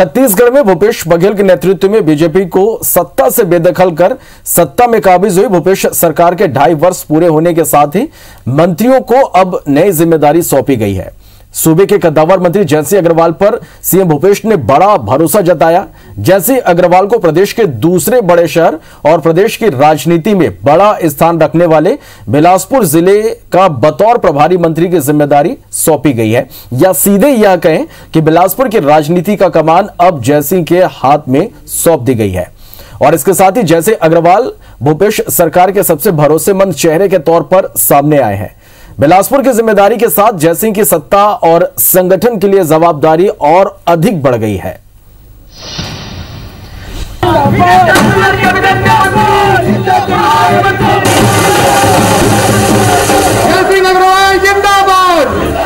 छत्तीसगढ़ में भूपेश बघेल के नेतृत्व में बीजेपी को सत्ता से बेदखल कर सत्ता में काबिज हुई भूपेश सरकार के 2.5 वर्ष पूरे होने के साथ ही मंत्रियों को अब नई जिम्मेदारी सौंपी गई है। सूबे के कद्दावर मंत्री जयसिंह अग्रवाल पर सीएम भूपेश ने बड़ा भरोसा जताया। जयसिंह अग्रवाल को प्रदेश के दूसरे बड़े शहर और प्रदेश की राजनीति में बड़ा स्थान रखने वाले बिलासपुर जिले का बतौर प्रभारी मंत्री की जिम्मेदारी सौंपी गई है, या सीधे यह कहें कि बिलासपुर की राजनीति का कमान अब जयसिंह के हाथ में सौंप दी गई है। और इसके साथ ही जयसिंह अग्रवाल भूपेश सरकार के सबसे भरोसेमंद चेहरे के तौर पर सामने आए हैं। बिलासपुर की जिम्मेदारी के साथ जयसिंह की सत्ता और संगठन के लिए जवाबदारी और अधिक बढ़ गई है।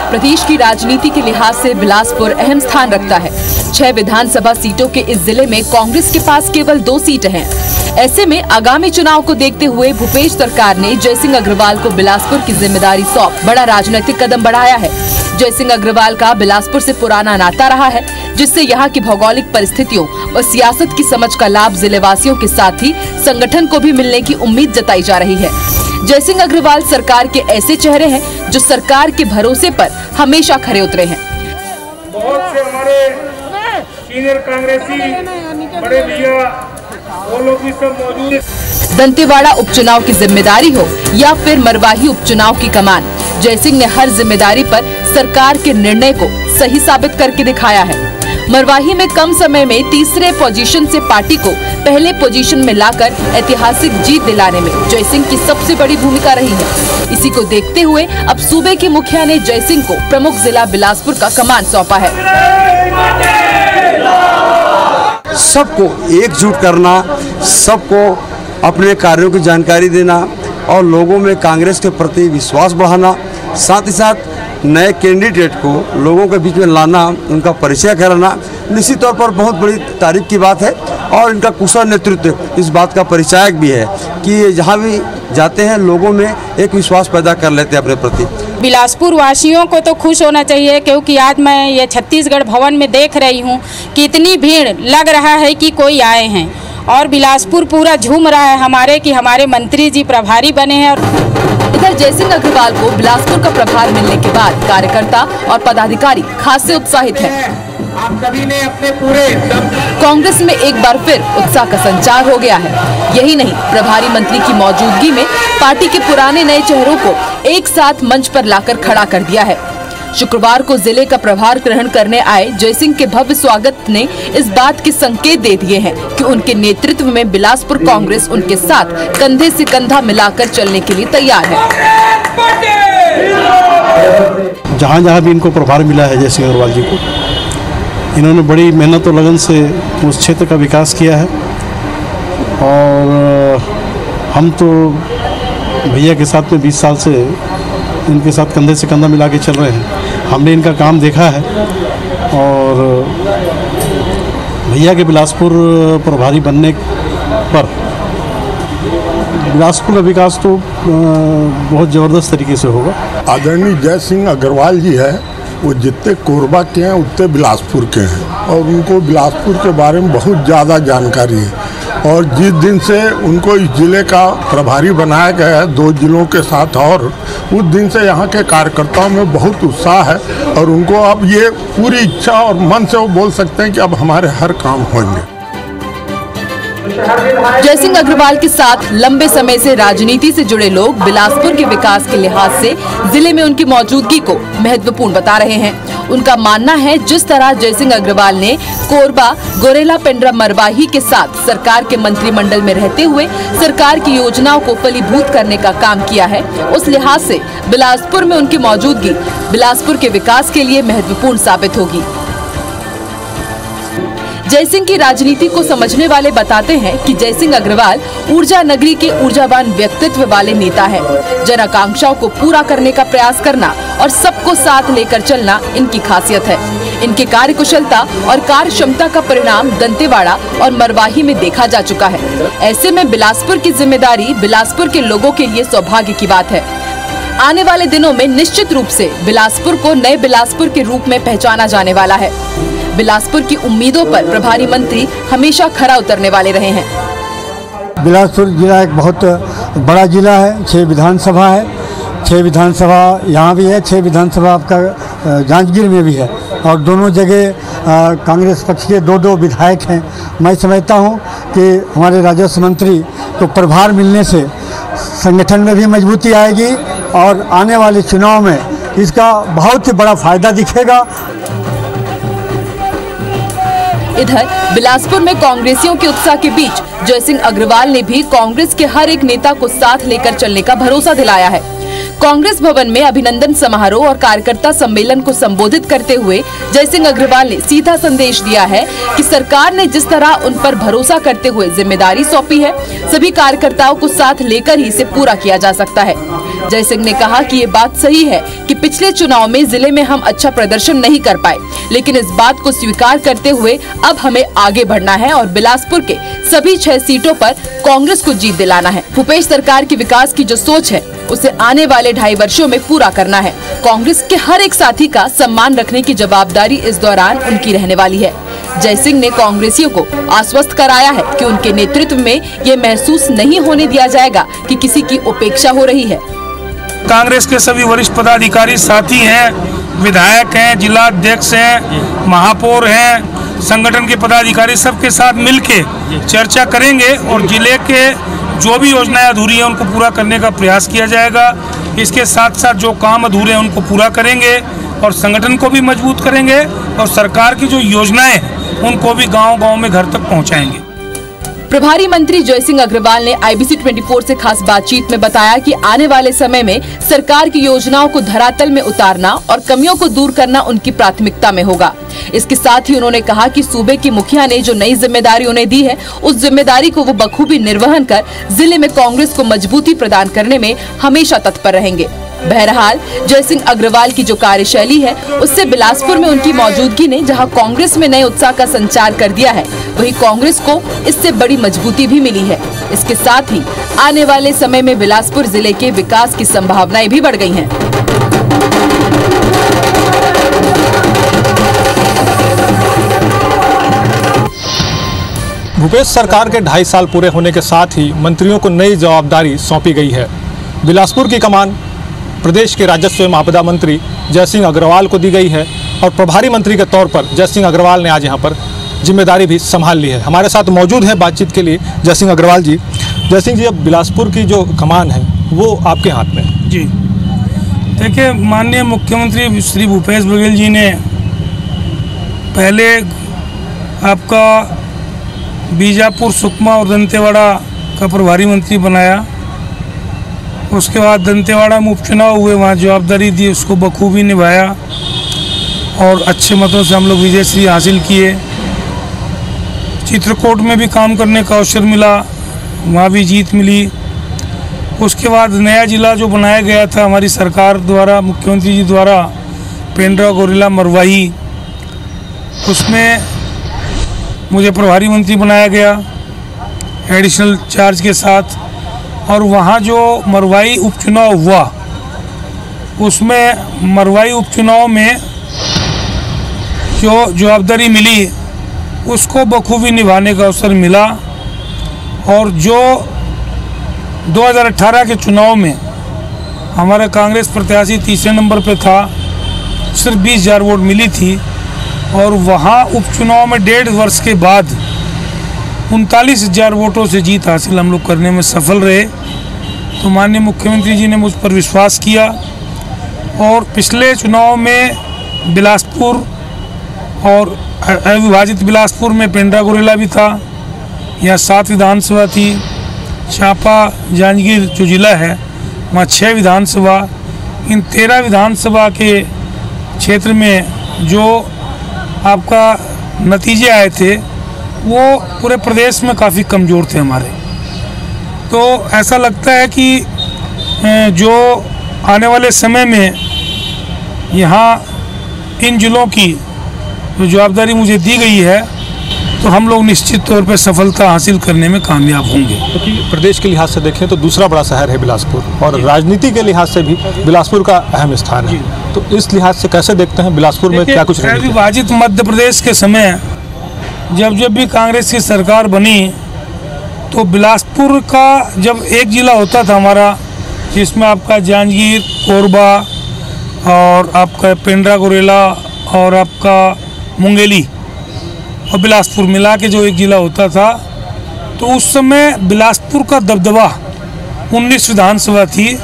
प्रदेश की राजनीति के लिहाज से बिलासपुर अहम स्थान रखता है। 6 विधानसभा सीटों के इस जिले में कांग्रेस के पास केवल 2 सीटें हैं। ऐसे में आगामी चुनाव को देखते हुए भूपेश सरकार ने जयसिंह अग्रवाल को बिलासपुर की जिम्मेदारी सौंप बड़ा राजनीतिक कदम बढ़ाया है। जयसिंह अग्रवाल का बिलासपुर से पुराना नाता रहा है, जिससे यहाँ की भौगोलिक परिस्थितियों और सियासत की समझ का लाभ जिले वासियों के साथ ही संगठन को भी मिलने की उम्मीद जताई जा रही है। जयसिंह अग्रवाल सरकार के ऐसे चेहरे हैं जो सरकार के भरोसे पर हमेशा खरे उतरे हैं। बहुत से हमारे सीनियर कांग्रेसी बड़े भैया वो लोग भी सब मौजूद हैं। दंतेवाड़ा उपचुनाव की जिम्मेदारी हो या फिर मरवाही उपचुनाव की कमान, जयसिंह ने हर जिम्मेदारी पर सरकार के निर्णय को सही साबित करके दिखाया है। मरवाही में कम समय में तीसरे पोजीशन से पार्टी को पहले पोजीशन में लाकर ऐतिहासिक जीत दिलाने में जयसिंह की सबसे बड़ी भूमिका रही है। इसी को देखते हुए अब सूबे के मुखिया ने जयसिंह को प्रमुख जिला बिलासपुर का कमान सौंपा है। सबको एकजुट करना, सबको अपने कार्यों की जानकारी देना और लोगों में कांग्रेस के प्रति विश्वास बढ़ाना, साथ ही साथ नए कैंडिडेट को लोगों के बीच में लाना, उनका परिचय कराना निश्चित तौर पर बहुत बड़ी तारीफ की बात है। और इनका कुशल नेतृत्व इस बात का परिचायक भी है कि जहाँ भी जाते हैं लोगों में एक विश्वास पैदा कर लेते हैं अपने प्रति। बिलासपुर वासियों को तो खुश होना चाहिए, क्योंकि आज मैं ये छत्तीसगढ़ भवन में देख रही हूँ कि इतनी भीड़ लग रहा है कि कोई आए हैं और बिलासपुर पूरा झूम रहा है हमारे मंत्री जी प्रभारी बने हैं। इधर जयसिंह अग्रवाल को बिलासपुर का प्रभार मिलने के बाद कार्यकर्ता और पदाधिकारी खासे उत्साहित हैं। आप सभी ने अपने पूरे कांग्रेस में एक बार फिर उत्साह का संचार हो गया है। यही नहीं, प्रभारी मंत्री की मौजूदगी में पार्टी के पुराने नए चेहरों को एक साथ मंच पर लाकर खड़ा कर दिया है। शुक्रवार को जिले का प्रभार ग्रहण करने आए जयसिंह के भव्य स्वागत ने इस बात के संकेत दे दिए हैं कि उनके नेतृत्व में बिलासपुर कांग्रेस उनके साथ कंधे से कंधा मिलाकर चलने के लिए तैयार है। जहाँ जहाँ भी इनको प्रभार मिला है जयसिंह अग्रवाल जी को, इन्होंने बड़ी मेहनत और लगन से उस क्षेत्र का विकास किया है। और हम तो भैया के साथ में 20 साल से इनके साथ कंधे से कंधा मिला के चल रहे हैं। हमने इनका काम देखा है और भैया के बिलासपुर प्रभारी बनने पर बिलासपुर का विकास तो बहुत ज़बरदस्त तरीके से होगा। आदरणीय जयसिंह अग्रवाल जी है, वो जितने कोरबा के हैं उतने बिलासपुर के हैं और उनको बिलासपुर के बारे में बहुत ज़्यादा जानकारी है। और जिस दिन से उनको इस ज़िले का प्रभारी बनाया गया है 2 जिलों के साथ, और उस दिन से यहाँ के कार्यकर्ताओं में बहुत उत्साह है और उनको अब ये पूरी इच्छा और मन से वो बोल सकते हैं कि अब हमारे हर काम होंगे। जयसिंह अग्रवाल के साथ लंबे समय से राजनीति से जुड़े लोग बिलासपुर के विकास के लिहाज से जिले में उनकी मौजूदगी को महत्वपूर्ण बता रहे हैं। उनका मानना है जिस तरह जयसिंह अग्रवाल ने कोरबा, गोरेला, पेंड्रा, मरवाही के साथ सरकार के मंत्रिमंडल में रहते हुए सरकार की योजनाओं को फलीभूत करने का काम किया है, उस लिहाज से बिलासपुर में उनकी मौजूदगी बिलासपुर के विकास के लिए महत्वपूर्ण साबित होगी। जयसिंह की राजनीति को समझने वाले बताते हैं कि जयसिंह अग्रवाल ऊर्जा नगरी के ऊर्जावान व्यक्तित्व वाले नेता हैं। जन आकांक्षाओं को पूरा करने का प्रयास करना और सबको साथ लेकर चलना इनकी खासियत है। इनके कार्यकुशलता और कार्य क्षमता का परिणाम दंतेवाड़ा और मरवाही में देखा जा चुका है। ऐसे में बिलासपुर की जिम्मेदारी बिलासपुर के लोगों के लिए सौभाग्य की बात है। आने वाले दिनों में निश्चित रूप से बिलासपुर को नए बिलासपुर के रूप में पहचाना जाने वाला है। बिलासपुर की उम्मीदों पर प्रभारी मंत्री हमेशा खरा उतरने वाले रहे हैं। बिलासपुर जिला एक बहुत बड़ा जिला है, 6 विधानसभा है, 6 विधानसभा यहाँ भी है, 6 विधानसभा आपका जांजगीर में भी है और दोनों जगह कांग्रेस पक्ष के 2-2 विधायक हैं। मैं समझता हूँ कि हमारे राजस्व मंत्री को प्रभार मिलने से संगठन में भी मजबूती आएगी और आने वाले चुनाव में इसका बहुत ही बड़ा फायदा दिखेगा। इधर बिलासपुर में कांग्रेसियों के उत्साह के बीच जयसिंह अग्रवाल ने भी कांग्रेस के हर एक नेता को साथ लेकर चलने का भरोसा दिलाया है। कांग्रेस भवन में अभिनंदन समारोह और कार्यकर्ता सम्मेलन को संबोधित करते हुए जयसिंह अग्रवाल ने सीधा संदेश दिया है कि सरकार ने जिस तरह उन पर भरोसा करते हुए जिम्मेदारी सौंपी है, सभी कार्यकर्ताओं को साथ लेकर ही इसे पूरा किया जा सकता है। जयसिंह ने कहा कि ये बात सही है कि पिछले चुनाव में जिले में हम अच्छा प्रदर्शन नहीं कर पाए, लेकिन इस बात को स्वीकार करते हुए अब हमें आगे बढ़ना है और बिलासपुर के सभी 6 सीटों पर कांग्रेस को जीत दिलाना है। भूपेश सरकार की विकास की जो सोच है उसे आने वाले 2.5 वर्षों में पूरा करना है। कांग्रेस के हर एक साथी का सम्मान रखने की जवाबदारी इस दौरान उनकी रहने वाली है। जयसिंह ने कांग्रेसियों को आश्वस्त कराया है कि उनके नेतृत्व में ये महसूस नहीं होने दिया जाएगा कि किसी की उपेक्षा हो रही है। कांग्रेस के सभी वरिष्ठ पदाधिकारी साथी हैं, विधायक हैं, जिला अध्यक्ष हैं, महापौर हैं, संगठन के पदाधिकारी सबके साथ मिलके चर्चा करेंगे और जिले के जो भी योजनाएं अधूरी हैं उनको पूरा करने का प्रयास किया जाएगा। इसके साथ साथ जो काम अधूरे हैं उनको पूरा करेंगे और संगठन को भी मजबूत करेंगे और सरकार की जो योजनाएं उनको भी गांव-गांव में घर तक पहुंचाएंगे। प्रभारी मंत्री जयसिंह अग्रवाल ने IBC 24 से खास बातचीत में बताया कि आने वाले समय में सरकार की योजनाओं को धरातल में उतारना और कमियों को दूर करना उनकी प्राथमिकता में होगा। इसके साथ ही उन्होंने कहा कि सूबे की मुखिया ने जो नई जिम्मेदारी उन्हें दी है, उस जिम्मेदारी को वो बखूबी निर्वहन कर जिले में कांग्रेस को मजबूती प्रदान करने में हमेशा तत्पर रहेंगे। बहरहाल जयसिंह अग्रवाल की जो कार्यशैली है उससे बिलासपुर में उनकी मौजूदगी ने जहां कांग्रेस में नए उत्साह का संचार कर दिया है, वहीं कांग्रेस को इससे बड़ी मजबूती भी मिली है। इसके साथ ही आने वाले समय में बिलासपुर जिले के विकास की संभावनाएं भी बढ़ गई हैं। भूपेश सरकार के 2.5 साल पूरे होने के साथ ही मंत्रियों को नई जवाबदारी सौंपी गई है। बिलासपुर की कमान प्रदेश के राजस्व एवं आपदा मंत्री जयसिंह अग्रवाल को दी गई है और प्रभारी मंत्री के तौर पर जयसिंह अग्रवाल ने आज यहाँ पर जिम्मेदारी भी संभाल ली है। हमारे साथ मौजूद है बातचीत के लिए जयसिंह अग्रवाल जी। जयसिंह जी, अब बिलासपुर की जो कमान है वो आपके हाथ में है। जी देखिए, माननीय मुख्यमंत्री श्री भूपेश बघेल जी ने पहले आपका बीजापुर, सुकमा और दंतेवाड़ा का प्रभारी मंत्री बनाया। उसके बाद दंतेवाड़ा में उपचुनाव हुए, वहाँ जवाबदारी दी, उसको बखूबी निभाया और अच्छे मतों से हम लोग विजयश्री हासिल किए। चित्रकूट में भी काम करने का अवसर मिला, वहाँ भी जीत मिली। उसके बाद नया जिला जो बनाया गया था हमारी सरकार द्वारा, मुख्यमंत्री जी द्वारा, पेंड्रा गोरिल्ला मरवाही, उसमें मुझे प्रभारी मंत्री बनाया गया एडिशनल चार्ज के साथ। और वहाँ जो मरवाई उपचुनाव हुआ, उसमें मरवाई उपचुनाव में जो जवाबदारी मिली उसको बखूबी निभाने का अवसर मिला। और जो 2018 के चुनाव में हमारा कांग्रेस प्रत्याशी तीसरे नंबर पे था, सिर्फ 20,000 वोट मिली थी और वहाँ उपचुनाव में 1.5 वर्ष के बाद 39,000 वोटों से जीत हासिल हम लोग करने में सफल रहे। तो माननीय मुख्यमंत्री जी ने मुझ पर विश्वास किया और पिछले चुनाव में बिलासपुर और अविभाजित बिलासपुर में पेंड्रा गोरिल्ला भी था, यहाँ 7 विधानसभा थी। चांपा जांजगीर जो जिला है वहाँ 6 विधानसभा। इन 13 विधानसभा के क्षेत्र में जो आपका नतीजे आए थे वो पूरे प्रदेश में काफ़ी कमज़ोर थे हमारे। तो ऐसा लगता है कि जो आने वाले समय में यहाँ इन जिलों की जो जवाबदारी मुझे दी गई है तो हम लोग निश्चित तौर पर सफलता हासिल करने में कामयाब होंगे। क्योंकि प्रदेश के लिहाज से देखें तो दूसरा बड़ा शहर है बिलासपुर और राजनीति के लिहाज से भी बिलासपुर का अहम स्थान है। तो इस लिहाज से कैसे देखते हैं बिलासपुर में क्या कुछ रणनीति? विभाजित मध्य प्रदेश के समय जब भी कांग्रेस की सरकार बनी तो बिलासपुर का जब एक जिला होता था हमारा, जिसमें आपका जांजगीर, कोरबा और आपका पेंड्रा गुरेला और आपका मुंगेली और बिलासपुर मिला के जो एक जिला होता था, तो उस समय बिलासपुर का दबदबा 19 विधानसभा थी।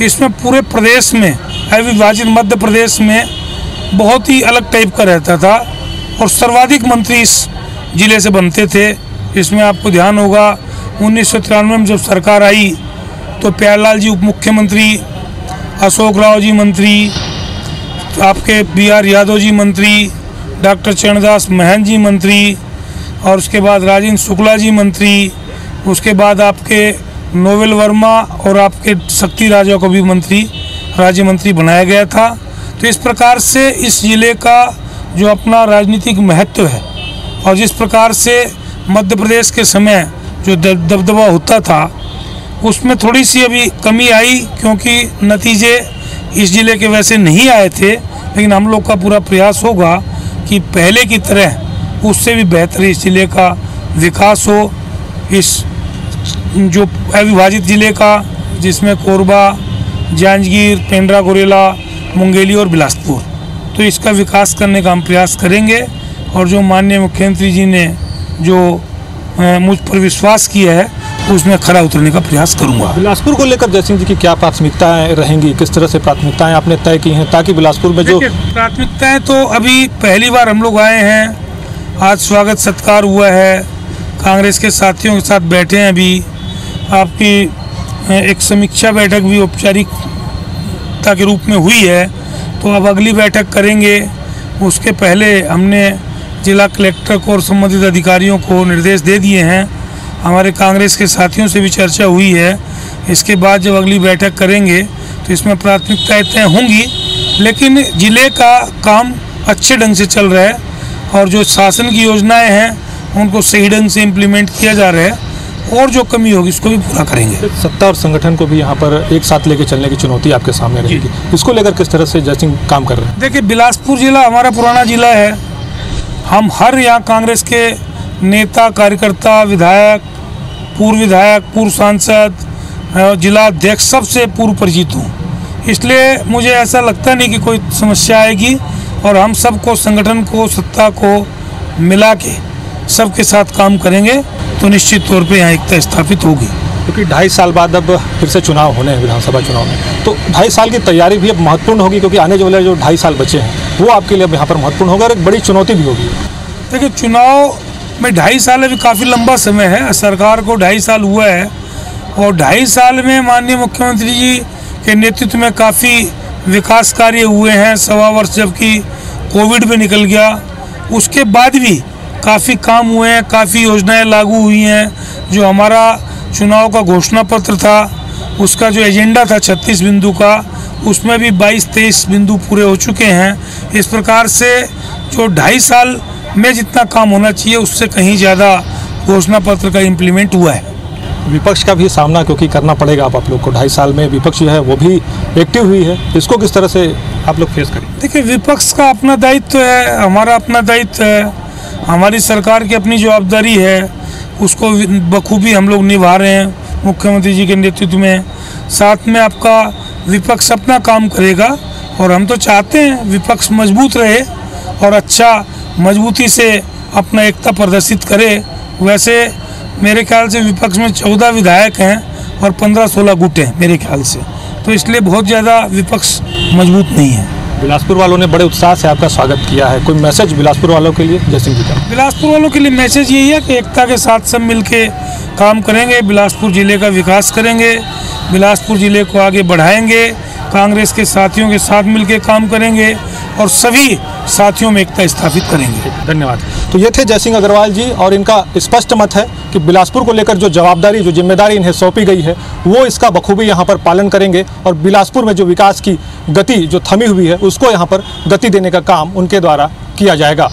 इसमें पूरे प्रदेश में, अविभाजित मध्य प्रदेश में बहुत ही अलग टाइप का रहता था और सर्वाधिक मंत्री इस जिले से बनते थे। इसमें आपको ध्यान होगा 1993 में जब सरकार आई तो प्यारेलाल जी उप मुख्यमंत्री, अशोक राव जी मंत्री, आपके BR यादव जी मंत्री, डॉक्टर चरणदास महंत जी मंत्री और उसके बाद राजेंद्र शुक्ला जी मंत्री, उसके बाद आपके नोवेल वर्मा और आपके शक्ति राजा को भी राज्य मंत्री बनाया गया था। तो इस प्रकार से इस जिले का जो अपना राजनीतिक महत्व है और जिस प्रकार से मध्य प्रदेश के समय जो दबदबा होता था उसमें थोड़ी सी अभी कमी आई, क्योंकि नतीजे इस जिले के वैसे नहीं आए थे। लेकिन हम लोग का पूरा प्रयास होगा कि पहले की तरह उससे भी बेहतर इस जिले का विकास हो। इस जो अविभाजित जिले का, जिसमें कोरबा, जांजगीर, पेंड्रा गुरेला, मुंगेली और बिलासपुर, तो इसका विकास करने का हम प्रयास करेंगे। और जो माननीय मुख्यमंत्री जी ने जो मुझ पर विश्वास किया है उसमें खरा उतरने का प्रयास करूंगा। बिलासपुर को लेकर जयसिंह जी की क्या प्राथमिकताएं रहेंगी, किस तरह से प्राथमिकताएं आपने तय की हैं ताकि बिलासपुर में जो प्राथमिकताएं, तो अभी पहली बार हम लोग आए हैं, आज स्वागत सत्कार हुआ है, कांग्रेस के साथियों के साथ बैठे हैं। अभी आपकी एक समीक्षा बैठक भी औपचारिकता के रूप में हुई है, तो अब अगली बैठक करेंगे। उसके पहले हमने जिला कलेक्टर को और संबंधित अधिकारियों को निर्देश दे दिए हैं। हमारे कांग्रेस के साथियों से भी चर्चा हुई है। इसके बाद जब अगली बैठक करेंगे तो इसमें प्राथमिकताएं तय होंगी, लेकिन जिले का काम अच्छे ढंग से चल रहा है और जो शासन की योजनाएं हैं उनको सही ढंग से इम्प्लीमेंट किया जा रहा है और जो कमी होगी उसको भी पूरा करेंगे। सत्ता और संगठन को भी यहाँ पर एक साथ लेकर चलने की चुनौती आपके सामने रहेगी, इसको लेकर किस तरह से जयसिंह काम कर रहे हैं? देखिए, बिलासपुर जिला हमारा पुराना जिला है। हम हर यहाँ कांग्रेस के नेता, कार्यकर्ता, विधायक, पूर्व सांसद, जिला अध्यक्ष सबसे पूर्व परिचित हूँ। इसलिए मुझे ऐसा लगता नहीं कि कोई समस्या आएगी और हम सबको, संगठन को, सत्ता को मिला के सबके साथ काम करेंगे तो निश्चित तौर पे यहाँ एकता स्थापित होगी। क्योंकि 2.5 साल बाद अब फिर से चुनाव होने हैं, विधानसभा चुनाव में, तो 2.5 साल की तैयारी भी अब महत्वपूर्ण होगी, क्योंकि आने वाले जो 2.5 साल बचे हैं वो आपके लिए अब यहाँ पर महत्वपूर्ण होगा और एक बड़ी चुनौती भी होगी। देखिए, चुनाव में 2.5 साल अभी काफ़ी लंबा समय है। सरकार को 2.5 साल हुआ है और 2.5 साल में माननीय मुख्यमंत्री जी के नेतृत्व में काफ़ी विकास कार्य हुए हैं। 1.25 वर्ष जबकि कोविड में निकल गया, उसके बाद भी काफ़ी काम हुए हैं, काफ़ी योजनाएं लागू हुई हैं। जो हमारा चुनाव का घोषणा पत्र था, उसका जो एजेंडा था 36 बिंदु का, उसमें भी 22-23 बिंदु पूरे हो चुके हैं। इस प्रकार से जो 2.5 साल में जितना काम होना चाहिए उससे कहीं ज़्यादा घोषणा पत्र का इम्प्लीमेंट हुआ है। विपक्ष का भी सामना क्योंकि करना पड़ेगा आप लोग को, 2.5 साल में विपक्ष जो है वो भी एक्टिव हुई है, इसको किस तरह से आप लोग फेस करें? देखिए, विपक्ष का अपना दायित्व है, हमारा अपना दायित्व है, हमारी सरकार की अपनी जवाबदारी है, उसको बखूबी हम लोग निभा रहे हैं मुख्यमंत्री जी के नेतृत्व में। साथ में आपका विपक्ष अपना काम करेगा और हम तो चाहते हैं विपक्ष मजबूत रहे और अच्छा मजबूती से अपना एकता प्रदर्शित करे। वैसे मेरे ख्याल से विपक्ष में 14 विधायक हैं और 15-16 गुट हैं मेरे ख्याल से, तो इसलिए बहुत ज़्यादा विपक्ष मजबूत नहीं है। बिलासपुर वालों ने बड़े उत्साह से आपका स्वागत किया है, कोई मैसेज बिलासपुर वालों के लिए जयसिंह जी का? बिलासपुर वालों के लिए मैसेज यही है कि एकता के साथ सब मिलके काम करेंगे, बिलासपुर ज़िले का विकास करेंगे, बिलासपुर ज़िले को आगे बढ़ाएंगे, कांग्रेस के साथियों के साथ मिलकर काम करेंगे और सभी साथियों में एकता स्थापित करेंगे। धन्यवाद। तो ये थे जयसिंह अग्रवाल जी और इनका स्पष्ट मत है कि बिलासपुर को लेकर जो जवाबदारी, जो जिम्मेदारी इन्हें सौंपी गई है वो इसका बखूबी यहाँ पर पालन करेंगे और बिलासपुर में जो विकास की गति जो थमी हुई है उसको यहाँ पर गति देने का काम उनके द्वारा किया जाएगा।